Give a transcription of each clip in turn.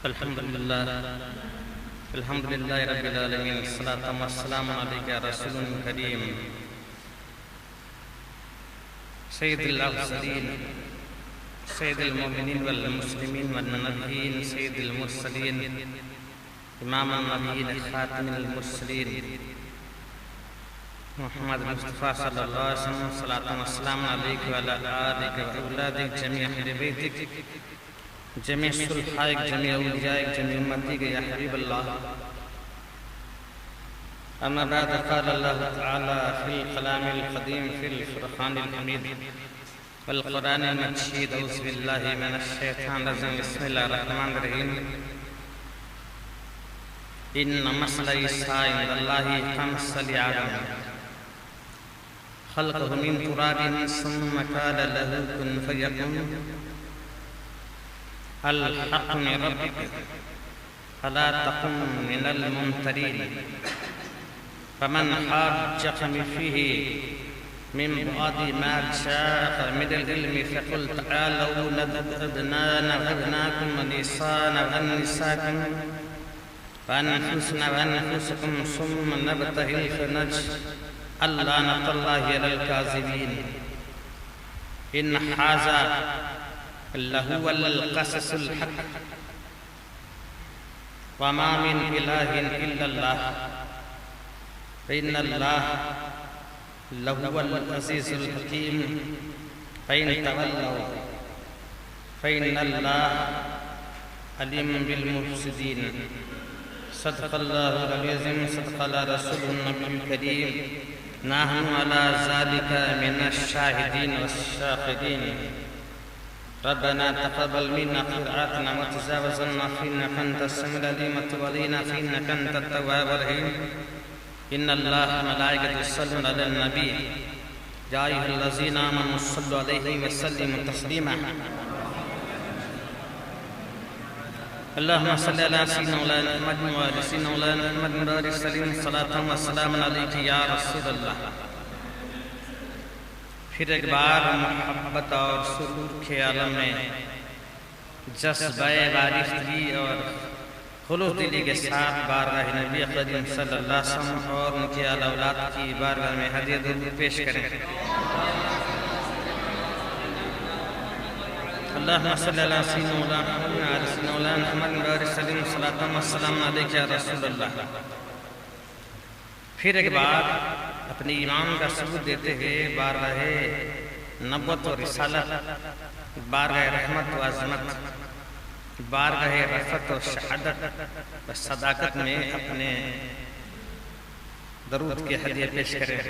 الحمد لله رب العالمين، الصلاة والسلام عليك يا رسول كريم سيد الأرسلين سيد المؤمنين والمسلمين والنبيين سيد المرسلين إمام النبيين خاتم المرسلين محمد مصطفى صلى الله عليه وسلم، صلاة والسلام عليك وعلى آلك وأولادك جميع أهل بيتك جميع صلحائك جميع أوليائك جميع أمتك يا حبيب الله. أما بعد، قال الله تعالى في الكلام القديم في الفرقان الحميد والقرآن المجيد: أعوذ بالله من الشيطان الرجيم، بسم الله الرحمن الرحيم. إن مثل عيسى عند الله كمثل آدم خلقه من تراب ثم قال له كن فيكون. الحق من ربك فلا تكن من الممترين. فمن حاجك فيه من بعد ما جاءك من العلم فقل تعالوا ندعو أبناءكم ونساءنا ونساءكم وأنفسنا وأنفسكم ثم نبتهل فنجعل لعنة الله على الكاذبين. إن هذا لهو القصص الحق وما من إله إلا الله فإن الله لهو العزيز الحكيم. فإن تولوا فإن الله عليم بالمفسدين. صدق الله العظيم، صدق الله رسول النبي الكريم. نحن على ذلك من الشاهدين والشاهدين. ربنا تقبل منا قراءتنا وتجاوز عنا إنك أنت السميع العليم وتب علينا إنك أنت التواب الرحيم. إن الله وملائكته يصلون على النبي يا أيها الذين آمنوا صلوا عليه وسلموا تسليما. اللهم صل على سيدنا مولانا محمد وعلى سيدنا مولانا محمد وبارك وسلم صلاة وسلام عليك يا رسول اللہ. پھر ایک بار محبت اور سرور کے عالم میں جذبہ وارثی اور خلوص دلی کے ساتھ بارگاہ نبی کریم صلی اللہ علیہ وسلم اور ان کے آل اولاد کی بارگاہ میں ہدیہ درود پیش کریں. اللہم صلی اللہ سیدنا مولانا محمد وعلی سیدنا مولانا محمد وبارک وسلم صلاۃ والسلام علیک یا رسول اللہ. پھر ایک بار اپنی ایمان کا ثبوت دیتے ہوئے بارگاہ نبوت و رسالت، بارگاہ رحمت و عظمت، بارگاہ رفعت و شہادت و صداقت میں اپنے درود کے ہدیہ پیش کریں.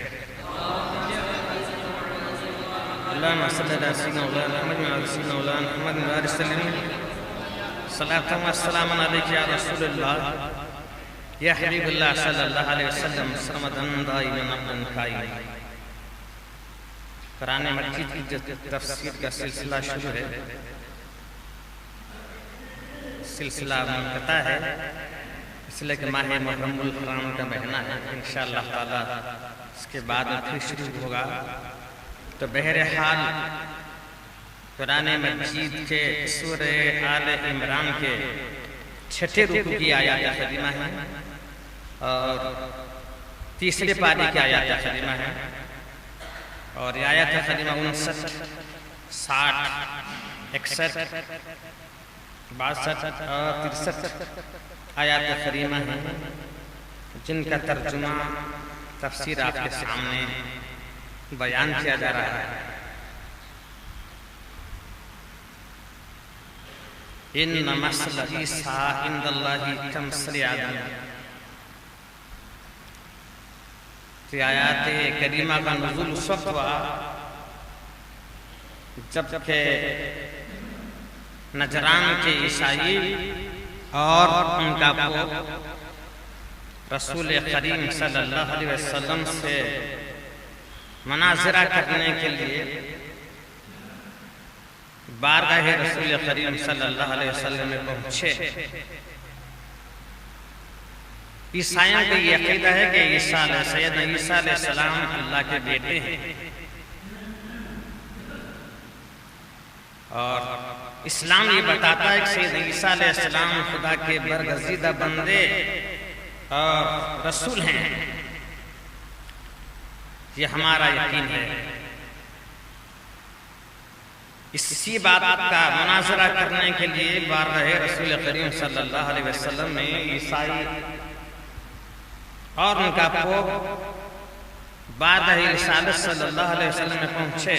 اللہم صلی اللہ سیدنا مولانا محمد وعلی سیدنا مولانا محمد وبارک وسلم صلاۃ والسلام علیک یا رسول اللہ یا حبیب اللہ صلی اللہ علیہ وسلم سرمدن دائما ابن قائم. قرآن مجید کی تفسیر کا سلسلہ شروع ہے. سلسلہ منقطع ہے اس لئے کہ ماہ محرم الحرام کا مہینہ ہے. انشاءاللہ تعالی اس کے بعد پھر شروع ہوگا. تو بہرحال قرآن مجید کے سورہ آل عمران کے 6 رکوع کی آیات کریمہ ہیں اور 3 پارے کی آیات کریمہ ہیں. اور یہ آیات کریمہ 59 60 61 62 اور 63 آیات کریمہ ہیں جن کا ترجمہ تفسیر آپ کے سامنے بیان کیا جا رہا ہے. ان مثل عیسیٰ عند اللہ کمثل آدم. تو آیات کریمہ کا نزول اس وقت ہوا جبکہ نجران کے عیسائی اور ان کا پوپ رسول کریم صلی اللہ علیہ وسلم سے مناظرہ کرنے کے لیے بارگاہ رسول کریم صلی اللہ علیہ وسلم میں پہنچے. عیسائیوں کا یہ عقیدہ ہے کہ سیدنا عیسیٰ علیہ السلام اللہ کے بیٹے ہیں اور اسلام یہ بتاتا ہے کہ سید عیسیٰ علیہ السلام خدا کے برگزیدہ بندے اور رسول ہیں، یہ ہمارا یقین ہے۔ اسی بات کا مناظرہ کرنے کے لیے بارگاہ رسول کریم صلی اللہ علیہ وسلم میں عیسائی اور ان کا پوپ بارگاہ رسالت صلی اللہ علیہ وسلم میں پہنچے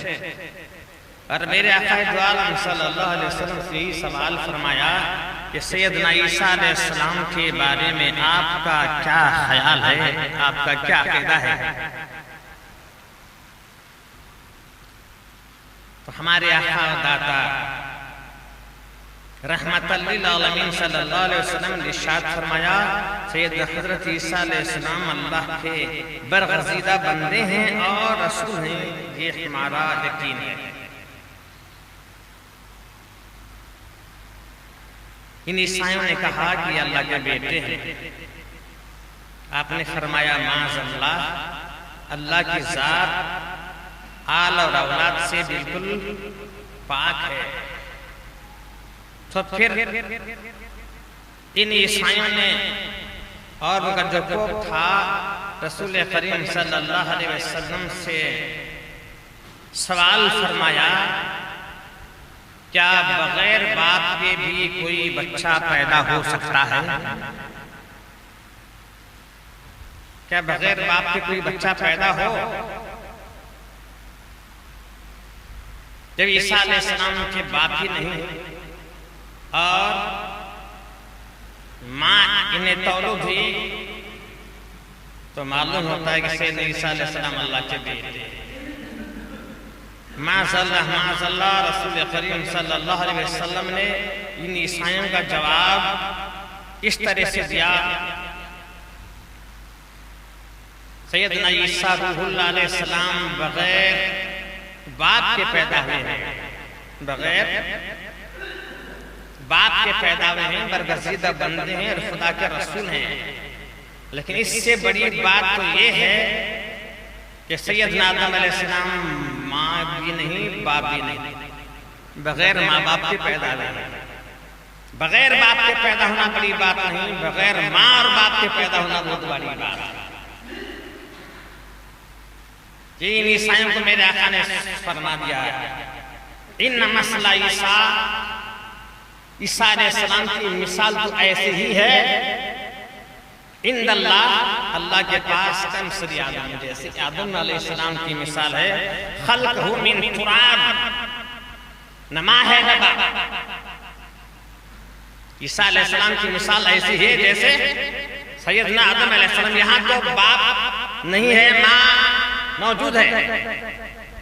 اور میرے آقا دو عالم صلی اللہ علیہ وسلم سے ہی سوال فرمایا کہ سیدنا عیسیٰ علیہ السلام کے بارے میں آپ کا کیا خیال ہے، آپ کا کیا عقیدہ ہے؟ تو ہمارے آقا و داتا رحمت للعالمین صلی اللہ علیہ وسلم نے ارشاد فرمایا سیدنا حضرت عیسیٰ علیہ السلام اللہ کے برگزیدہ بندے ہیں اور رسول ہیں، یہ ہمارا یقین ہے۔ ان عیسائیوں نے کہا کہ یہ اللہ کے بیٹے ہیں، آپ نے فرمایا معاذ اللہ، اللہ کی ذات آل اور اولاد سے بالکل پاک ہے۔ تو پھر ان عیسائیوں نے اور ان کا جو پوپ تھا رسول کریم صلی اللہ علیہ وسلم سے سوال فرمایا کیا بغیر باپ کے بھی کوئی بچہ پیدا ہو سکتا ہے؟ کیا بغیر باپ کے کوئی بچہ پیدا ہو؟ جب عیسیٰ علیہ السلام کے باپ ہی نہیں اور ماں انہیں تولد ہوئی تو معلوم ہوتا ہے کہ سیدنا عیسیٰ علیہ السلام اللہ کے بیٹے۔ معاذ اللہ رسول کریم صلی اللہ علیہ وسلم نے ان عیسائیوں کا جواب اس طرح سے دیا، سیدنا عیسیٰ روح اللہ علیہ السلام بغیر باپ کے پیدا ہوئے ہیں، بغیر باپ کے پیدا ہوئے ہیں، برگزیدہ بندے ہیں اور خدا کے رسول ہیں۔ لیکن اس سے بڑی بات تو یہ ہے کہ سیدنا آدم علیہ السلام ماں بھی نہیں باپ بھی نہیں، بغیر ماں باپ کے پیدا ہوئے ہیں۔ بغیر باپ کے پیدا ہونا بڑی بات نہیں، بغیر ماں اور باپ کے پیدا ہونا بہت بڑی بات ہے۔ ان عیسائیوں کو میرے آقا نے فرما دیا ہے ان مسئلہ عیسیٰ علیہ السلام کی مثال تو ایسے ہی ہے عند اللہ، اللہ کے پاس کمثل آدم، جیسے آدم علیہ السلام کی مثال ہے، خلقہ من تراب، نما ہے نبا۔ عیسیٰ علیہ السلام کی مثال ایسی ہے جیسے سیدنا آدم علیہ السلام، یہاں تو باپ نہیں ہے، ماں موجود ہے،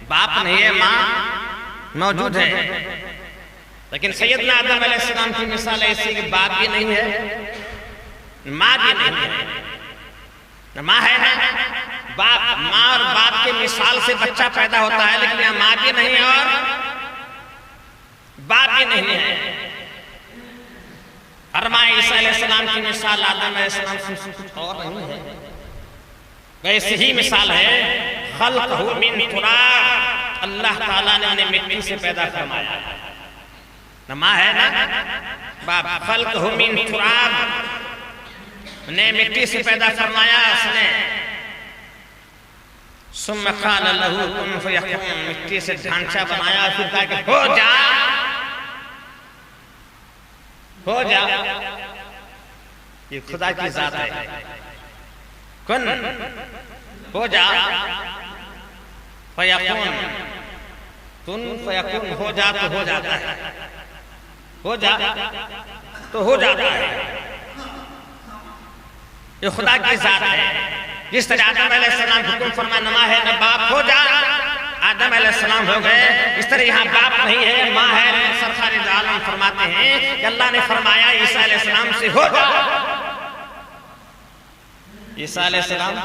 باپ نہیں ہے ماں موجود ہے، لیکن سیدنا آدم علیہ السلام کی مثال ایسی کہ باپ بھی نہیں ہے ماں بھی نہیں ہے، ماں ہے نا باپ، ماں اور باپ کے مثال سے بچہ پیدا ہوتا ہے، لیکن یہاں ماں بھی نہیں اور باپ بھی نہیں ہے۔ فرمایا عیسیٰ علیہ السلام کی مثال آدم علیہ السلام سے کچھ اور نہیں ہے، ویسے ہی مثال ہے خلقہ من تراب، اللہ تعالیٰ نے انہیں مٹی سے پیدا فرمایا، ماں ہے نا باپ، خلقہ من تراب، انہیں مٹی سے پیدا فرمایا اس نے، ثم قال لہ کن فیکون، مٹی سے ڈھانچہ بنایا پھر کہا کہ ہو جا، ہو جا، یہ خدا کی ذات ہے، کن ہو جا، فیکون، کن فیکون، ہو جا تو ہو جاتا ہے، ہو جا تو ہو جاتا ہے، یہ خدا کی ذات ہے۔ جس طرح آدم علیہ السلام حکم فرما نما ہے نہ باپ، ہو جا، آدم علیہ السلام ہو گئے، اس طرح یہاں باپ نہیں ہے ماں ہے، سرکار دو عالم فرماتے ہیں کہ اللہ نے فرمایا عیسیٰ علیہ السلام سے ہو جا، عیسیٰ علیہ السلام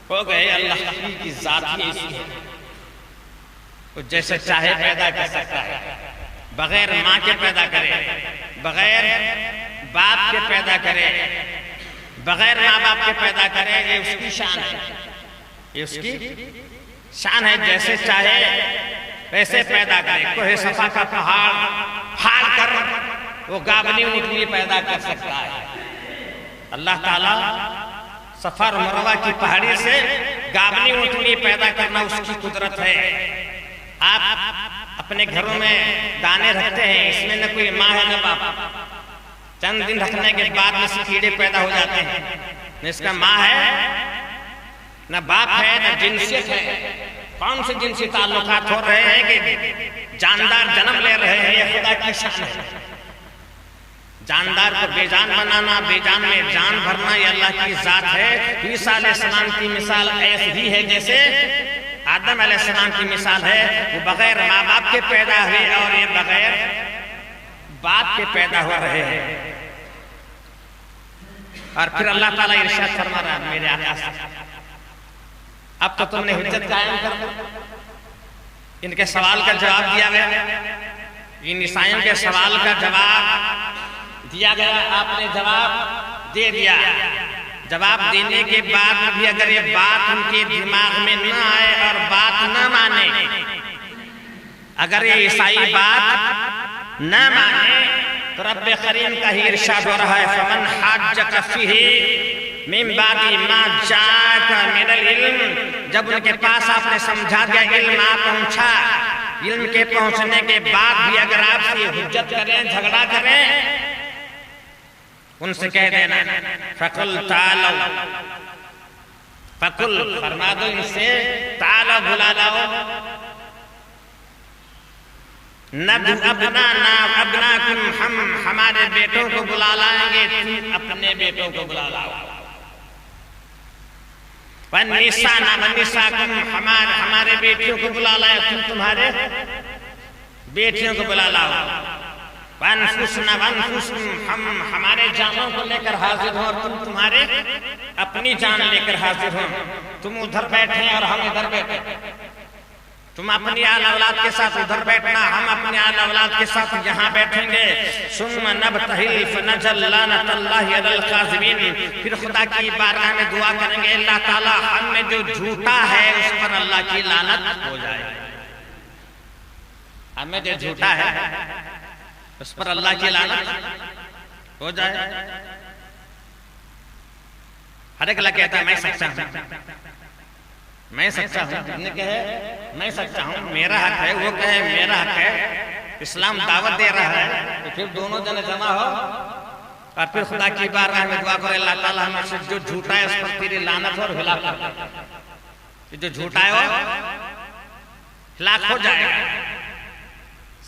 ہو گئے۔ اللہ کی ذات ہی ایسی ہے، وہ جیسے چاہے پیدا کر سکتا ہے، بغیر ماں کے پیدا کرے، بغیر باپ کے پیدا کرے، بغیر ماں باپ کے پیدا کرے، یہ اس کی شان ہے، یہ اس کی شان ہے، جیسے چاہے ویسے پیدا کرے۔ کوہ صفا کا پہاڑ پھاڑ کر وہ گابنی اونٹنی پیدا کر سکتا ہے۔ اللہ تعالیٰ صفا اور مروہ کی پہاڑی سے گابنی اونٹنی پیدا کرنا اس کی قدرت ہے۔ آپ اپنے گھروں میں دانے رکھتے ہیں، اس میں نہ کوئی ماں ہے نہ باپ، چند دن رکھنے کے بعد میں سے کیڑے پیدا ہو جاتے ہیں، نہ اس کا ماں ہے نہ باپ ہے نہ جنسیت ہے۔ کون سے جنسی تعلقات ہو رہے ہیں کہ جاندار جنم لے رہے ہیں، یہ خدا کی شان ہے۔ جاندار کو بے جان بنانا، بے جان میں جان بھرنا، یہ اللہ کی ذات ہے۔ عیسیٰ علیہ السلام کی مثال ایسی ہی ہے جیسے آدم علیہ السلام کی مثال ہے، وہ بغیر ماں باپ کے پیدا ہوئے اور یہ بغیر باپ کے پیدا ہو رہے ہیں۔ اور پھر اللہ تعالیٰ ارشاد فرما رہا ہے میرے آقا سے، اب تو تم نے حجت قائم کر دی، ان کے سوال کا جواب دیا گیا، ان عیسائیوں کے سوال کا جواب دیا گیا، آپ نے جواب دے دیا۔ جواب دینے کے بعد بھی اگر یہ بات ان کے دماغ میں نہ آئے اور بات نہ مانے، اگر یہ عیسائی بات نہ مانے تو رب کریم کا ہی ارشاد ہو رہا ہے فَمَنْ حَاجَّكَ فِيهِ مِنْ بَعْدِ مَا جَاءَكَ مِنَ الْعِلْمِ، جب ان کے پاس آپ نے سمجھا دیا، علم آ پہنچا، علم کے پہنچنے کے بعد بھی اگر آپ سے حجت کریں، جھگڑا کریں، ان سے کہہ دینا فَقُلْ تَعَالَوْا، فَقُلْ فرما دو ان سے تعالیٰ بلا لاؤ، نَبْنَا أَبْنَاكُمْ، ہم ہمارے بیٹوں کو بلا لائیں گے، تم اپنے بیٹوں کو بلا لاؤ، وَالنِّسَاءَ وَالنِّسَاءَكُمْ، ہمارے بیٹیوں کو بلا لائیں، تم تمہارے بیٹیوں کو بلا لاؤ، وَأَنفُسْنَا وَأَنفُسْكُمْ، ہم ہمارے جانوں کو لے کر حاضر ہوں اور تم تمہارے اپنی جان لے کر حاضر ہوں، تم ادھر بیٹھیں اور ہم ادھر بیٹھیں، تم اپنی آل اولاد کے ساتھ ادھر بیٹھنا، ہم اپنی آل اولاد کے ساتھ یہاں بیٹھیں گے، ثُمَّ نَبْتَهِلْ فَنَجَلْ لَعْنَةَ اللَّهِ عَلَى الْكَاذِبِينَ، پھر خدا کی بارگاہ میں دعا کریں گے اللہ تعالیٰ ہم میں جو جھوٹا ہے اس پر اللہ کی لعنت ہو جائے، ہم میں جو جھوٹا ہے اس پر اللہ کی لعنت ہو جائے۔ ہر ایک اللہ کہتا ہے میں سچا ہوں، میں سچا ہوں، جس نے کہے میں سچا ہوں میرا حق ہے، وہ کہے میرا حق ہے، اسلام دعوت دے رہا ہے کہ پھر دونوں جنے جمع ہو اور پھر خدا کی بارگاہ میں دعا کرے اللہ تعالیٰ ہمیں سے جو جھوٹا ہے اس پر تیری لعنت اور ہلاک، جو جھوٹا ہے وہ ہلاک ہو جائے گا،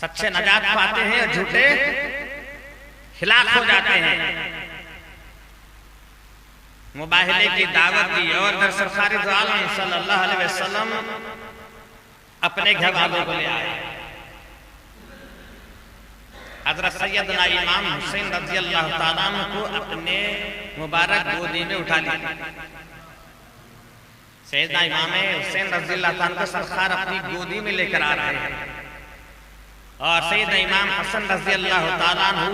سچے نجات پاتے ہیں اور جھوٹے ہلاک ہو جاتے ہیں۔ مباہلے کی دعوت دی اور در سرکار دو عالم صلی اللہ علیہ وسلم اپنے گھر والوں کو لے آئے، حضرت سیدنا امام حسین رضی اللہ تعالیٰ عنہ کو اپنے مبارک گودی میں اٹھا لیا۔ سیدنا امام حسین رضی اللہ تعالیٰ عنہ کو سرکار اپنی گودی میں لے کر آ رہے ہیں اور سیدنا امام حسن رضی اللہ تعالیٰ عنہ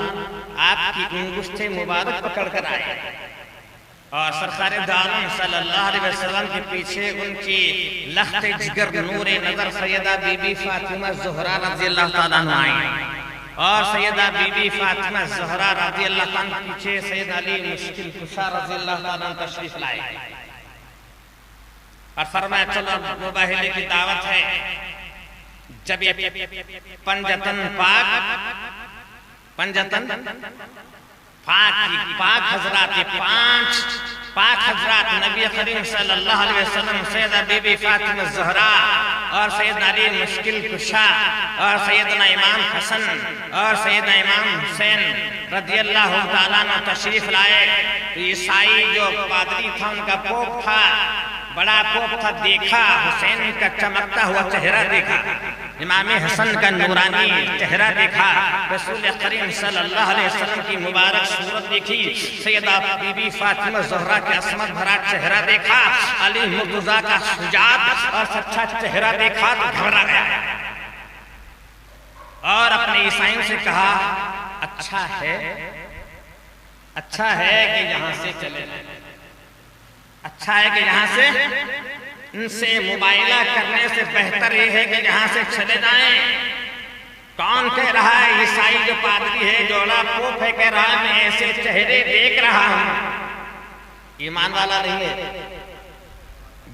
آپ کی انگشت مبارک پکڑ کر آئے اور سرکار دو عالم صلی اللہ علیہ وسلم کے پیچھے ان کی لخت جگر نور نظر سیدہ بی بی فاطمہ زہرا رضی اللہ تعالیٰ عنہ آئیں اور سیدہ بی بی فاطمہ زہرا رضی اللہ تعالیٰ عنہ پیچھے سید علی مشکل کشا رضی اللہ تعالیٰ عنہ تشریف لائے اور فرمایا چلو مباہلے کی دعوت ہے۔ جب یہ پنجتن پاک حضرات پاک حضرات نبی کریم صلی اللہ علیہ وسلم سیدہ بی بی فاطمہ زہرا اور سیدنا علی مشکل کشا اور سیدنا امام حسن اور سیدنا امام حسین رضی اللہ تعالیٰ عنہ تشریف لائے تو عیسائی جو پادری تھا ان کا پوپ تھا، بڑا پوپ تھا، دیکھا حسین کا چمکتا ہوا چہرہ دیکھا، امام حسن کا نورانی چہرہ دیکھا، رسول کریم صلی اللہ علیہ وسلم کی مبارک صورت دیکھی، سیدہ بی بی فاطمہ زہرا کے عصمت بھرا چہرہ دیکھا، علی مرتضیٰ کا شجاعت اور سچا چہرہ دیکھا تو گھبرا گیا اور اپنے عیسائیوں سے کہا اچھا ہے کہ یہاں سے چلے جائیں، اچھا ہے کہ یہاں سے ان سے مباہلہ کرنے سے بہتر یہ ہے کہ یہاں سے چلے جائیں۔ کون کہہ رہا ہے؟ عیسائی جو پادری ہے، جوڑا پوپ ہے، کہہ رہا ہے میں ایسے چہرے دیکھ رہا ہوں۔ ایمان والا نہیں ہے،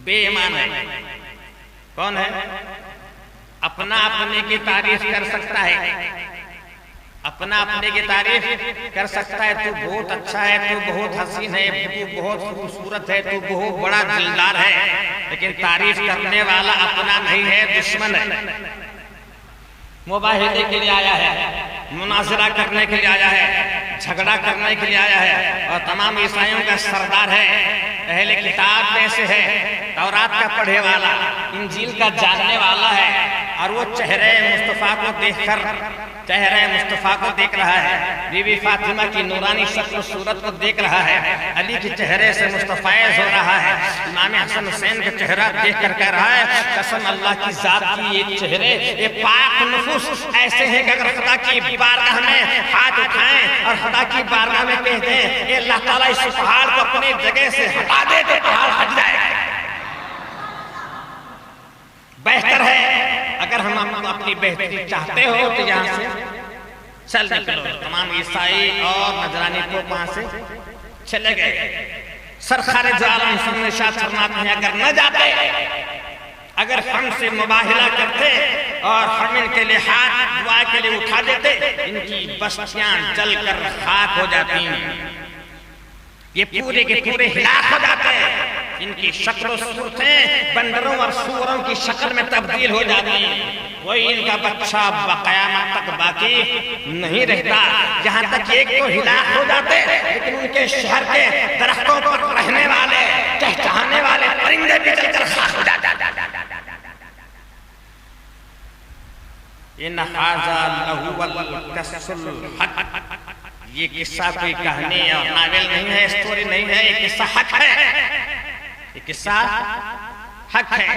بے ایمان ہے۔ کون ہے؟ اپنا اپنے کی تعریف کر سکتا ہے، اپنا اپنے کی تعریف کر سکتا ہے، تو بہت اچھا ہے، تو بہت حسین ہے، تو بہت خوبصورت ہے، تو بہت بڑا دلدار ہے، لیکن تعریف کرنے والا اپنا نہیں ہے، دشمن ہے۔ مباہدے کے لیے آیا ہے، مناظرہ کرنے کے لیے آیا ہے، جھگڑا کرنے کے لیے آیا ہے، اور تمام عیسائیوں کا سردار ہے، اہل کتاب میں سے ہے، تورات کا پڑھے والا، انجیل کا جاننے والا ہے، اور وہ چہرے مصطفیٰ کو دیکھ کر چہرے مصطفیٰ کو دیکھ رہا ہے، بی بی فاطمہ کی نورانی شکل و صورت کو دیکھ رہا ہے، علی کے چہرے سے مستفیض ہو رہا ہے، امام حسن حسین کا چہرہ دیکھ کر کہہ رہا ہے قسم اللہ کی ذات کی یہ چہرے، یہ پاک نفوس ایسے ہیں کہ اگر خدا کی بارگاہ میں ہاتھ اٹھائیں اور خدا کی بارگاہ میں کہہ دیں اے اللہ تعالیٰ اس پہاڑ کو اپنی جگہ سے ہٹا دے تو پہاڑ ہٹ جائے گا۔ بہتر ہے اگر ہم اپنی بہتری چاہتے ہو تو یہاں سے چل نکلو۔ تمام عیسائی اور نجرانی کو وہاں سے چلے گئے۔ سرکار دو عالم صلی اللہ علیہ وسلم فرماتے ہیں اگر نہ جاتے، اگر ہم سے مباہلہ کرتے اور ہم ان کے لیے ہاتھ دعا کے لیے اٹھا دیتے، ان کی بستیاں جل کر خاک ہو جاتی ہیں، یہ پورے کے پورے ہلاک ہو جاتے ہیں، ان کی شکل و صورتیں بندروں اور سوروں کی شکل میں تبدیل ہو جاتی ہیں، کوئی ان کا بچہ قیامت تک باقی نہیں رہتا، یہاں تک ایک تو ہلاک ہو جاتے لیکن ان کے شہر کے درختوں پر رہنے والے چہچہانے والے پرندے بھی جل کر خاک ہو جاتے۔ ان ھذا لہو القصص الحق، یہ قصہ کوئی کہانی اور ناول نہیں ہے، اسٹوری نہیں ہے، یہ قصہ حق ہے، یہ قصہ حق ہے۔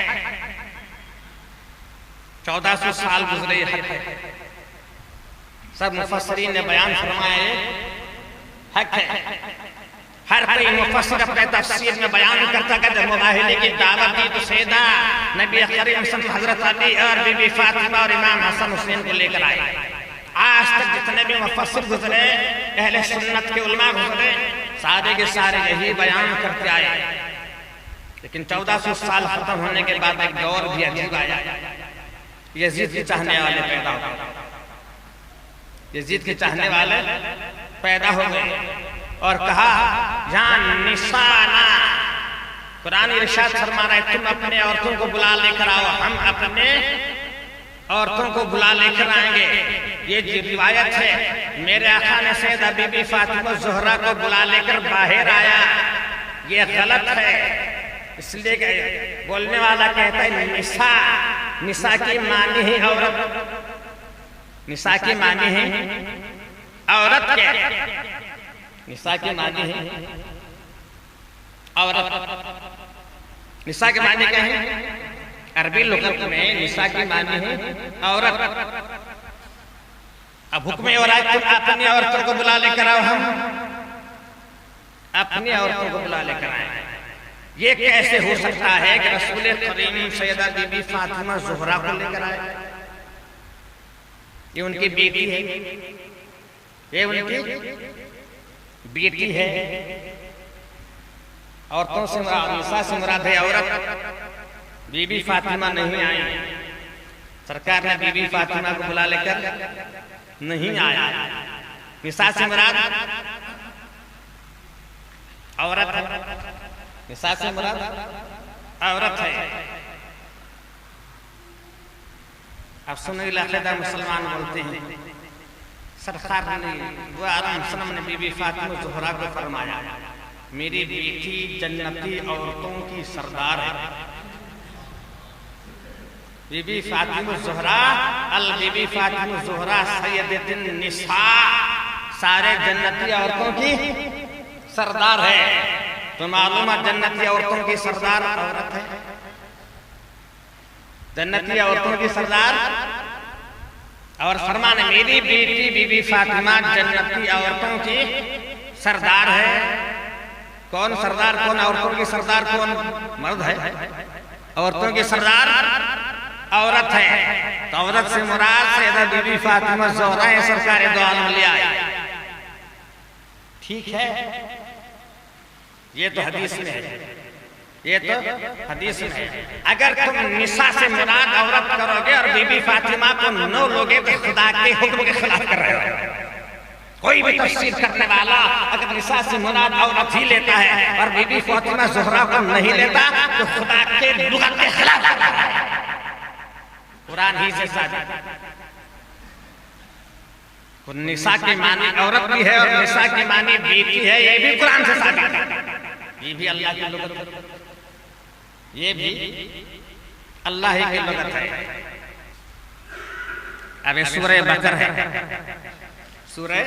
1400 سال گزرے یہ حق ہے، سب مفسرین نے بیان فرمایا یہ حق ہے۔ ہر کوئی مفسر اپنے تفسیر میں بیان کرتا کہ جب مباہلے کی دعوت دی تو سیدہ نبی کریم صلی اللہ علیہ وسلم حضرت علی اور بی بی فاطمہ اور امام حسن حسین کو لے کر آئے۔ آج تک جتنے بھی مفسر گزرے، اہل سنت کے علماء گزرے، سارے کے سارے یہی بیان کرتے آئے، لیکن 1400 سال ختم ہونے کے بعد ایک دور بھی عجیب آیا، یزید کے چاہنے والے پیدا ہو گئے، یزید کے چاہنے والے پیدا ہو گئے اور کہا یہاں نسانا، قرآن ارشاد فرما رہا ہے تم اپنے عورتوں کو بلا لے کر آؤ، ہم اپنے عورتوں کو بلا لے کر آئیں گے۔ یہ جو روایت ہے میرے آقا نے سیدہ بی بی فاطمہ زہرا کو بلا لے کر باہر آیا، یہ غلط ہے، اس لیے کہ بولنے والا کہتا ہے نساء، نساء کی معنی ہے عورت، نساء کی معنی ہے عورت کے، نساء کی معنی ہے عورت، نساء کے معنی کیا ہے؟ عربی لغت میں نساء کی معنی ہے عورت۔ اب حکم اور آئے تم اپنی عورتوں کو بلا لے کر آؤ، ہم اپنی عورتوں کو بلا لے کر آئیں۔ یہ کیسے ہو سکتا ہے کہ رسول کریم سیدہ بی بی فاطمہ زہرا کو لے کر آئے؟ یہ ان کی بیٹی ہے، یہ ان کی بیٹی ہے، عورتوں سے نساء سے مراد ہے عورت، بی بی فاطمہ نہیں آئی، سرکار نے بی بی فاطمہ کو بلا لے کر نہیں آیا، نساء سے مراد عورت ہے، نساء سے مراد عورت ہے۔ اب سنو علاقیدہ مسلمان بولتے ہیں سرکار نے وہ عالم سلم نے بی بی فاطمہ زہرا کو فرمایا میری بیٹی جنتی عورتوں کی سردار ہے، بی بی فاطمہ زہرا بی بی فاطمہ زہرا سیدۃ النساء، سارے جنتی عورتوں کی سردار ہے۔ تو معلوم ہے جنتی عورتوں کی سردار عورت ہے، جنتی عورتوں کی سردار، اور فرمانے میری بیٹی بی بی فاطمہ جنتی عورتوں کی سردار ہے۔ کون سردار؟ کون عورتوں کی سردار؟ کون مرد ہے؟ عورتوں کی سردار عورت ہے تو عورت سے مراد سیدہ بی بی فاطمہ زہرا ہے سرکار دو عالم لے آئے. ٹھیک ہے، یہ تو حدیث میں ہے، یہ تو حدیث میں ہے. اگر تم نساء سے مراد عورت کرو گے اور بی بی فاطمہ کو نو لوگے تو خدا کے حکم کے خلاف کر رہے ہو. کوئی بھی تفسیر کرنے والا اگر نساء سے مراد عورت ہی لیتا ہے اور بی بی فاطمہ زہرا کو نہیں لیتا تو خدا کے لغت کے خلاف کر رہا ہے. قرآن ہی سے ثابت. نساء کی معنی عورت بھی ہے اور نساء کی معنی بیٹی ہے، یہ بھی قرآن سے ثابت ہے. یہ بھی اللہ کی لغت ہے، یہ بھی اللہ ہی کی لغت ہے. اب یہ سورہ بقر ہے، سورہ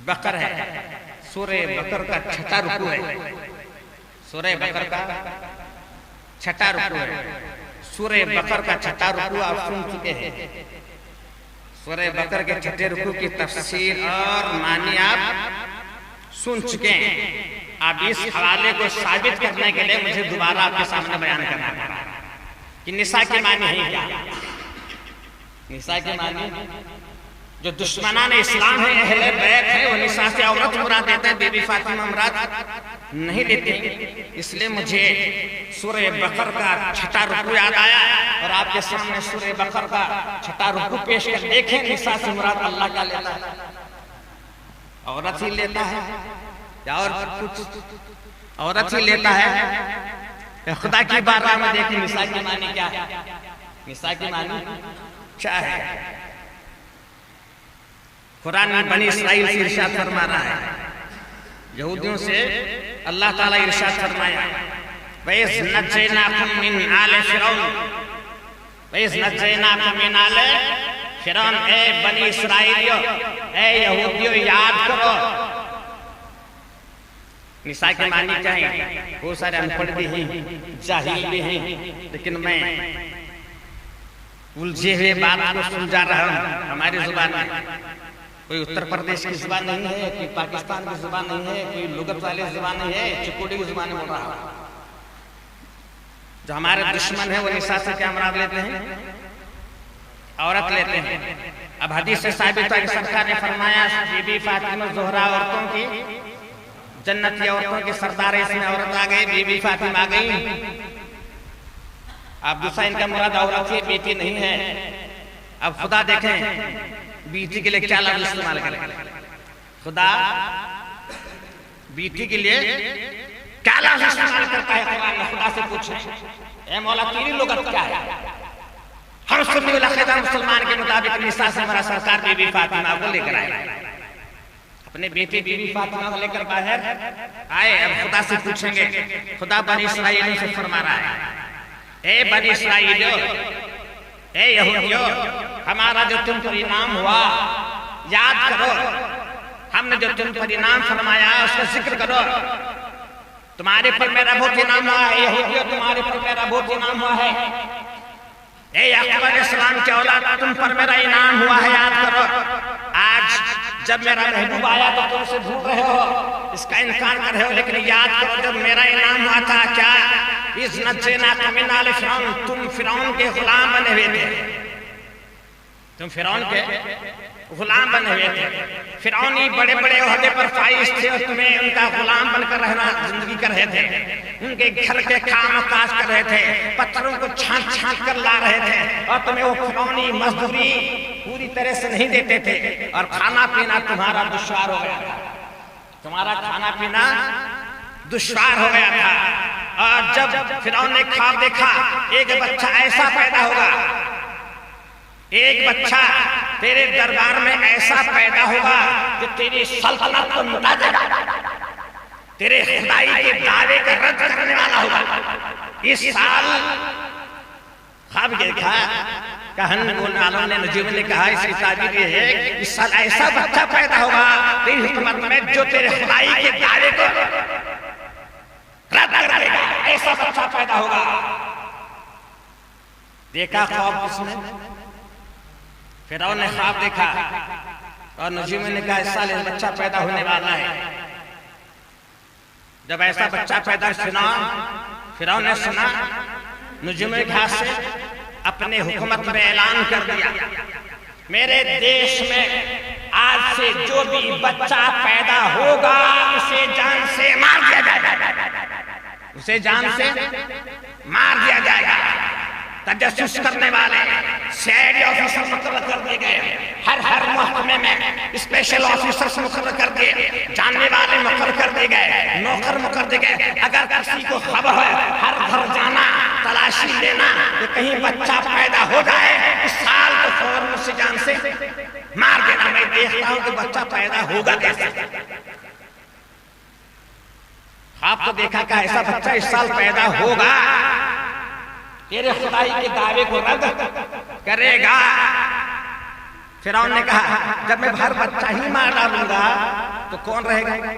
بقر ہے. سورہ بقر کا چھٹا رکوع ہے. سورہ بقر کا چھٹا رکوع ہے. سورہ بقر کا چھٹا رکوع آپ سن چکے ہیں. سورہ بقر کے چھٹے رکوع کی تفسیر اور معنی آپ سن چکے ہیں. اب اس حوالے کو ثابت کرنے کے لیے مجھے دوبارہ آپ کے سامنے بیان کرنا پڑا کہ نساء کی معنی ہے کیا. نساء کی معنی جو دشمنان اسلام ہے، اہل بیت ہے، وہ نساء سے عورت مراد دیتے ہیں، بی بی فاطمہ مراد نہیں دیتے. اس لیے مجھے سورہ بقر کا چھٹا رکوع یاد آیا اور آپ کے سامنے سورہ بقر کا چھٹا رکوع پیش کر دیکھیں. نساء سے مراد اللہ کیا لیتا ہے؟ عورت ہی لیتا ہے یا اور کچھ؟ عورت ہی لیتا ہے. خدا کی بارگاہ میں دیکھیں نساء کی معنی کیا ہے. نساء کی معنی کیا ہے؟ قرآن میں بنی اسرائیل سے ارشاد فرما رہا ہے. یہودیوں سے اللہ تعالیٰ ارشاد فرمایا وَإِذْ نَجَّيْنَاكُمْ مِنْ آلِ فِرْعَوْنَ وَإِذْ نَجَّيْنَاكُمْ مِنْ آلِ فِرْعَوْنَ. اے بنی اسرائیلیوں، اے یہودیوں، یاد کرو. نساء کی معنی کیا ہے؟ بہت سارے انپڑھ بھی ہیں، جاہل بھی ہیں، لیکن میں الجھے ہوئے بات کو سمجھا رہا ہوں. ہماری زبان میں کوئی اتر پردیش کی زبان نہیں ہے، کوئی پاکستان کی زبان نہیں ہے، کوئی لغت والی زبان نہیں ہے، چکوڑی کی زبان بول رہا ہوں. جو ہمارے دشمن ہیں وہ نساء سے کیا مراد لیتے ہیں؟ عورت لیتے ہیں. اب حدیث سے ثابت ہے کہ سرکار نے فرمایا بی بی فاطمہ زہرا عورتوں کی جنتی عورتوں کی سردار، اس میں عورت آ گئی، بی بی فاطمہ آ گئی. اب دوسرا ان کا مراد عورت ہی، بیٹی نہیں ہے. اب خدا دیکھیں بیٹی کے لیے کیا لفظ استعمال کریں. خدا بیٹی کے لیے کیا لفظ استعمال کرتا ہے قرآن میں؟ خدا سے پوچھیں اے مولا تیری لغت کیا ہے؟ ہر سنی والعقیدہ مسلمان کے مطابق نساء سے ہمارا سرکار بی بی فاطمہ کو لے کر آئے. اپنے بیٹی بی بی فاطمہ کو لے کر باہر آئے. اب خدا سے پوچھیں گے. خدا بنی اسرائیلیوں سے فرما رہا ہے اے بنی اسرائیلیوں، اے یہودیوں، ہمارا جو تم پر انعام ہوا یاد کرو. ہم نے جو تم پر انعام فرمایا اس کا ذکر کرو. تمہارے پر میرا بہت انعام ہوا ہے یہودیوں، تمہارے پر میرا بہت انعام ہوا ہے. اے یعقوب علیہ السلام کے اولاد، تم پر میرا انعام ہوا ہے، یاد کرو. آج جب میرا محبوب آیا تو تم سے بھول رہے ہو، اس کا انکار کر رہے ہو، لیکن یاد کرو جب میرا انعام ہوا تھا کیا؟ اِذْ نَجَّيْنَاكُمْ مِنْ آلِ فِرْعَوْنَ. تم فرعون کے غلام بنے ہوئے تھے. تم فرعون کے غلام بنے ہوئے تھے. فرعونی بڑے بڑے عہدے پر فائز تھے اور تمہیں ان کا غلام بن کر رہنا زندگی کر رہے تھے. ان کے گھر کے کام کاج کر رہے تھے، پتھروں کو چھانٹ چھانٹ کر لا رہے تھے اور تمہیں وہ فرعونی مزدوری پوری طرح سے نہیں دیتے تھے اور کھانا پینا تمہارا دشوار ہو گیا تھا. تمہارا کھانا پینا دشوار ہو گیا تھا. اور جب فرعون نے خواب دیکھا ایک بچہ ایسا پیدا ہوگا، ایک بچہ تیرے دربار میں ایسا پیدا ہوگا کہ تیری سلطنت کو مٹا دے گا، تیرے خدائی کے دعوے کا رد کرنے والا ہوگا. اس سال خواب دیکھا، کہن بولنے والوں نے، نجوم نے کہا اس کی تعبیر یہ ہے کہ اس سال ایسا بچہ پیدا ہوگا تیری حکومت میں جو تیرے خدائی کے دعوے کو رد کر دے گا. ایسا بچہ پیدا ہوگا. دیکھا خواب کس نے؟ فرعون نے خواب دیکھا اور نجوم نے کہا اس سال ایک بچہ پیدا ہونے والا ہے. جب ایسا بچہ پیدا فرعون نے سنا، نجوم کے ہاتھ سے اپنے حکومت میں اعلان کر دیا، میرے دیش میں آج سے جو بھی بچہ پیدا ہوگا اسے جان سے مار دیا جائے گا، اسے جان سے مار دیا جائے گا۔ تجسس کرنے والے CID آفیسر مقرر کر دیے گئے، ہر محکمے میں اسپیشل آفیسرز مقرر کر دیے، جاننے والے مقرر کر دیے گئے، نوکر مقرر دیے گئے۔ اگر کسی کو خبر ہے ہر گھر جانا، تلاشی لینا کہ کہیں بچہ پیدا ہو جائے، اس سال تو فوراً اسے جان سے مار دینا۔ میں دیکھتا ہوں کہ بچہ پیدا ہوگا کیسے۔ آپ تو دیکھا کہ ایسا بچہ اس سال پیدا ہوگا، تیرے خدائی کے دعوے کو رد کرے گا۔ فرعون نے کہا جب میں ہر بچہ ہی مار ڈالوں گا تو کون رہے گا؟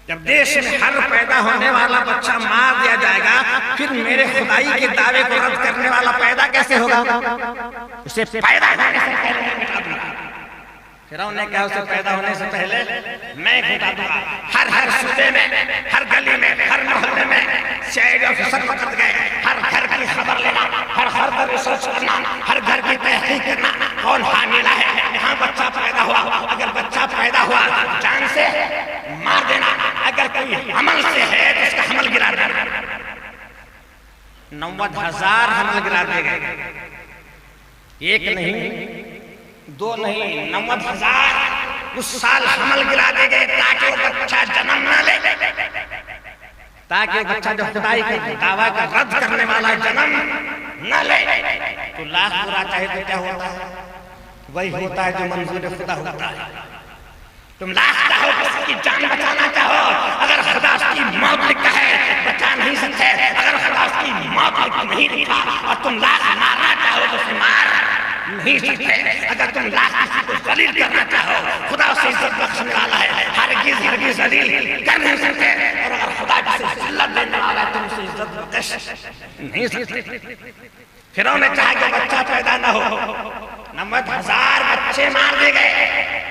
جب دیش میں ہر پیدا ہونے والا بچہ مار دیا جائے گا، پھر میرے خدائی کے دعوے کو رد کرنے والا پیدا کیسے ہوگا؟ اسے پیدا ہونے سے پہلے مٹا دوں گا۔ فرعون نے کہا اسے پیدا ہونے سے پہلے میں مٹا دوں گا۔ ہر صوبے میں، ہر گلی میں، ہر محلے میں CID آفیسر مقرر گئے، ہر گھر کی خبر لینا، ہر گھر پر ریسرچ کرنا، ہر گھر کی تحقیق کرنا، کون حاملہ ہے، کہاں بچہ پیدا ہوا، اگر بچہ پیدا ہوا جان سے مار دینا، اگر کوئی حمل سے ہے تو اس کا حمل گرا دینا۔ 90,000 حمل گرا دے گئے، ایک نہیں، 2 نہیں، 90,000 اس سال حمل گرا دے گئے تاکہ وہ بچہ جنم نہ لے، تاکہ بچہ جو خدائی کے دعویٰ کا رد کرنے والا جنم نہ لے۔ تو لاکھ برا چاہے تو کیا ہوتا ہے؟ وہی ہوتا ہے جو منظور خدا ہوتا ہے۔ تم لاکھ چاہو کسی کی جان بچانا چاہو، اگر خدا اس کی موت لکھا ہے بچا نہیں سکتے، اگر خدا اس کی موت نہیں لکھا اور تم لاکھ مارنا چاہو تو اسے مار نہیں سکتے۔ اگر تم لاکھ کسی کو ذلیل کرنا چاہو، خدا اسے عزت بخشنے والا ہے، ہرگز ذلیل کر نہیں سکتے، اور اگر خدا جسے ذلت دینے والا ہے تم اسے عزت بخش نہیں سکتے۔ فرعون نے چاہا کہ بچہ پیدا نہ ہو، 90,000 بچے مار دے گئے۔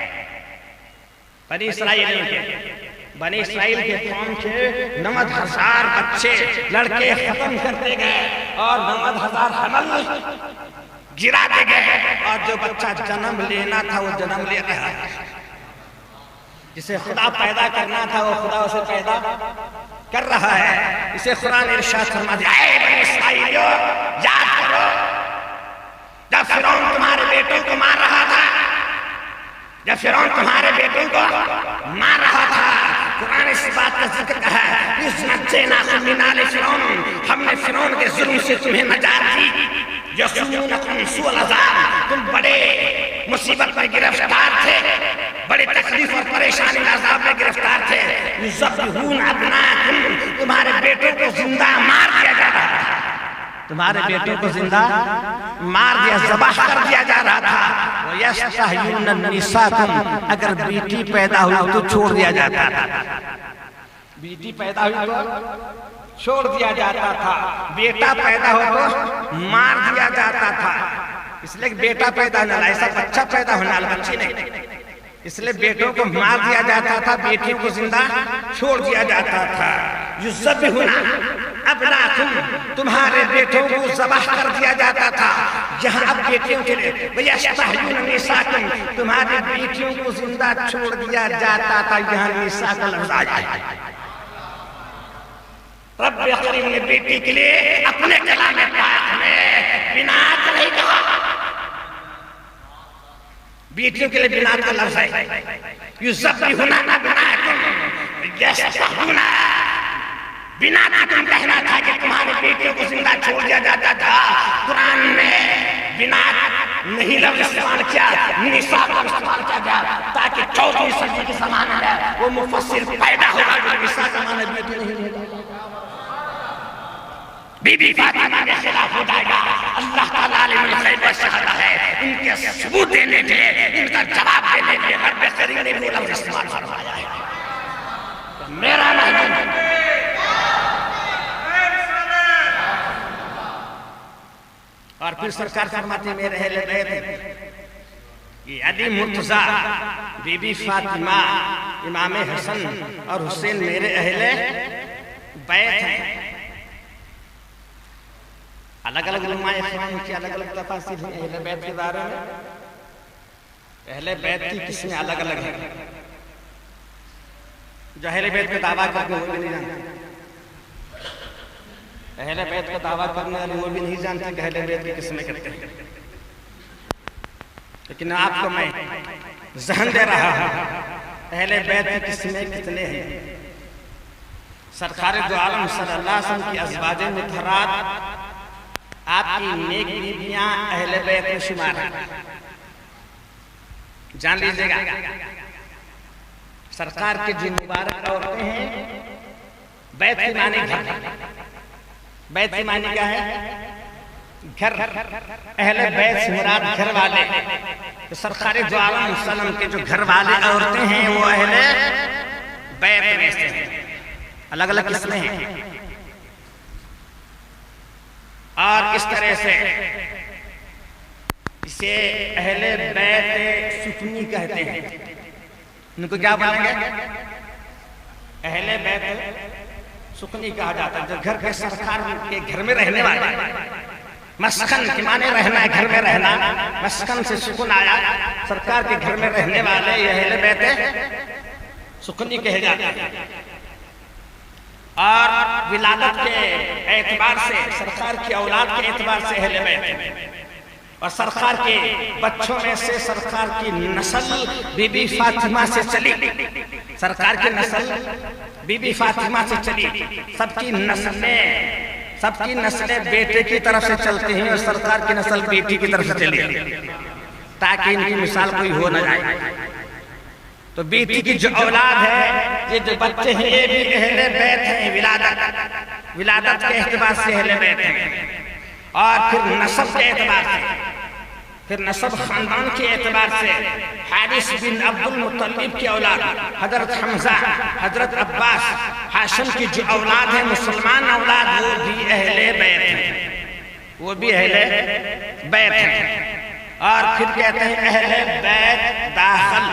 بنی اسرائیل کے قوم کے 90,000 بچے لڑکے ختم کرتے گئے اور 90,000 حمل گرا دے گئے، اور جو بچہ جنم لینا تھا وہ جنم لے رہا ہے، جسے خدا پیدا کرنا تھا وہ خدا اسے پیدا کر رہا ہے۔ اسے قرآن ارشاد فرما دیا، اے بنی اسرائیلیو یاد کرو جب فرعون تمہارے بیٹوں کو مار رہا تھا، جب فرعون تمہارے بیٹوں کو مار رہا تھا، قرآن اس بات کا ذکر کہا ہے، اس نجیناکم من آل فرعون، ہم نے فرعون کے ظلم سے تمہیں نجات دی، یسومونکم سوء العذاب، تم بڑے مصیبت میں گرفتار تھے، بڑے تکلیف اور پریشانی عذاب میں گرفتار تھے، یذبحون ابناءکم، تمہارے بیٹوں کو زندہ مار دیا جا رہا تھا، تمہارے بیٹوں کو زندہ مار دیا، ذبح کر دیا جا رہا تھا، وَيَسْتَحْيُونَ نِسَاءَکُمْ، اگر بیٹی پیدا ہوئی تو چھوڑ دیا جاتا تھا، بیٹی پیدا ہوئی تو چھوڑ دیا جاتا تھا، بیٹا پیدا ہو تو مار دیا جاتا تھا۔ اس لئے بیٹا پیدا نہ رہا، ایسا بچہ پیدا ہونا بچی نہیں، اس لئے بیٹوں کو مار دیا جاتا تھا، بیٹیوں کو زندہ چھوڑ دیا جاتا تھا۔ یذبحون ابناءکم، تمہارے بیٹوں کو ذبح کر دیا جاتا تھا، یہاں اب بیٹیوں کے لیے وَيَسْتَحْيُونَ نِسَاءَکم، تمہاری بیٹیوں کو زندہ چھوڑ دیا جاتا تھا، یہاں نساء کا لفظ آیا ہے۔ رب کریم نے بیٹی کے لیے اپنے کلام پاک میں بنات نہیں کہا، بیٹیوں کے لیے بنات کا لفظ ہے، یذبحون ابناءکم یذبحون، بناتکم کہنا تھا کہ تمہارے بیٹیوں کو زندہ چھوڑ دیا جاتا تھا، قرآن میں بنات نہیں لفظ استعمال کیا، نساء کا استعمال کیا گیا تاکہ 14ویں صدی کے زمانے میں وہ مفسر پیدا ہوگا جو نساء کا معنی بیٹی نہیں ہوگا، بی بی فاطمہ کے خلاف ہو جائے گا۔ اللہ تعالیٰ عالم الغیب والشہادہ ہے، ان کے ثبوت دینے کے لیے، ان کا جواب دینے کے لیے رب کریم نے وہ لفظ استعمال فرمایا ہے۔ میرا محبوب اور پھر سرکار فرماتے میرے اہل بیت، یہ علی مرتضیٰ، بی بی فاطمہ، امام حسن اور حسین میرے اہل بیت ہیں۔ الگ الگ علماء اکرام کی الگ الگ تفاسیر ہیں اہل بیت کے بارے میں. اہل بیت کی قسمیں الگ الگ ہیں. جو اہل بیت کا دعویٰ کرتے ہیں وہ بھی نہیں جانتے. اہل بیت کا دعویٰ کرنے والے وہ بھی نہیں جانتے کہ اہل بیت کی قسمیں کرتے ہیں. لیکن آپ کو میں ذہن دے رہا ہوں اہل بیت کی قسمیں کتنے ہیں. سرکار دو عالم صلی اللہ علیہ وسلم کی ازواج مطہرات آپ کی نیک بیویاں اہل بیت میں شمار ہیں. جان لیجئے گا سرکار کے جو مبارک عورتیں ہیں بیت کی معنی گھر. بیت کی معنی کیا ہے؟ گھر. اہل بیت سے مراد گھر والے. تو سرکار دو عالم صلی اللہ علیہ وسلم کے جو گھر والے عورتیں ہیں وہ اہل بیت میں سے ہیں. الگ الگ قسمیں ہیں. اور اس طرح سے اسے اہل بیت سکنی کہتے ہیں. ان کو کیا بولیں گے؟ اہل بیت سکنی کہا جاتا ہے. جو گھر کے سرکار کے گھر میں رہنے والے. مسکن کے معنی رہنا ہے, گھر میں رہنا. مسکن سے سکون آیا. سرکار کے گھر میں رہنے والے یہ اہل بیت سکنی کہے جاتے ہیں. اور ولادت کے اعتبار سے سرکار کی اولاد کے اعتبار سے اہل بیت ہیں. اور سرکار کے بچوں میں سے سرکار کی نسل بی بی فاطمہ سے چلی. سرکار کی نسل بی بی فاطمہ سے چلی. سب کی نسلیں بیٹے کی طرف سے چلتی ہیں اور سرکار کی نسل بیٹی کی طرف سے چلی تاکہ ان کی مثال کوئی ہو نہ جائے. تو بیٹی کی جو اولاد ہے یہ جو بچے ہیں یہ بھی اہل بیت ہیں. ولادت کے اعتبار سے اہل بیت ہیں. اور پھر نسب کے اعتبار سے, پھر نسب خاندان کے اعتبار سے حارث بن عبد المطلب کی اولاد, حضرت حمزہ, حضرت عباس, ہاشم کی جو اولاد ہے مسلمان اولاد وہ بھی اہل بیت ہیں. وہ بھی اہل بیت ہیں. اور پھر کہتے ہیں اہل بیت داخل.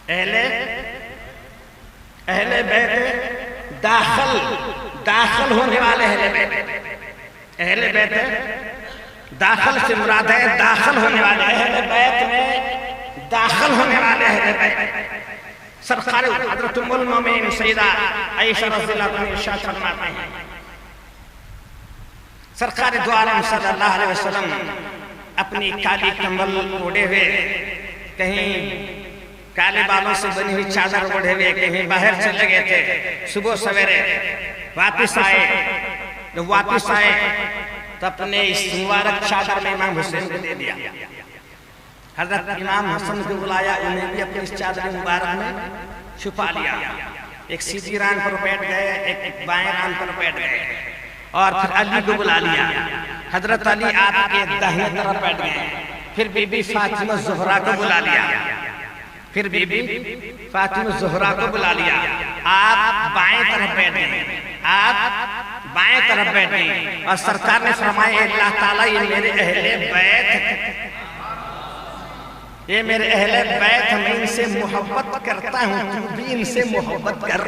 اہل بیت داخل ہونے والے اہل بیت. اہل بیت داخل سے مراد ہے داخل ہونے والے. اہل بیت میں داخل ہونے والے اہل بیت. سرکار حضرت ام المومنین سیدہ عائشہ رضی اللہ عنہا ارشاد فرماتے ہیں سرکار دو عالم صلی اللہ علیہ وسلم اپنی کالی کمبل اوڑھے ہوئے, کہیں کالے بالوں سے بنی ہوئی چادر اوڑھے ہوئے کہیں باہر چلے گئے تھے. صبح سویرے واپس آئے تو اپنے اس مبارک چادر میں امام حسین کو دے دیا. حضرت امام حسن کو بلایا, انہیں بھی اپنی اس چادر مبارک میں چھپا لیا. ایک سیدھی ران پر بیٹھ گئے, ایک بائیں ران پر بیٹھ گئے. اور پھر علی کو بلا لیا. حضرت علی آپ کے داہنے طرف بیٹھ گئے. پھر بی بی فاطمہ زہرا کو بلا لیا. آپ بائیں طرف بیٹھ گئے. اور سرکار نے فرمایا اللہ تعالیٰ یہ میرے اہل بیت میں ان سے محبت کرتا ہوں, تو بھی ان سے محبت کر.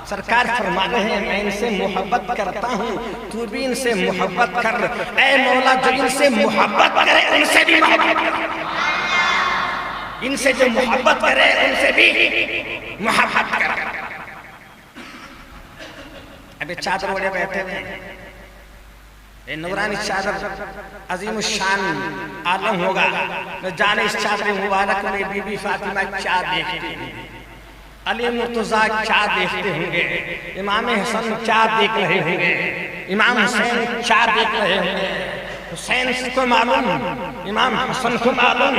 سرکار فرما رہے ہیں میں ان سے محبت کرتا ہوں تو بھی ان سے محبت کر. اے مولا جو ان سے محبت کرے ان سے بھی محبت کر. ان سے جو محبت کرے ان سے بھی محبت کر. ابھی چادر اوڑھے بیٹھے ہیں. نورانی چادر عظیم الشان عالم ہوگا. جانے اس چادر مبارک میں بی بی فاطمہ کیا دیکھتے ہیں, علی مرتضیٰ کیا دیکھتے ہوں گے, امام حسن کیا دیکھ رہے ہوں گے, امام حسین کیا دیکھ رہے ہوں گے. حسین کو معلوم, امام حسن کو معلوم,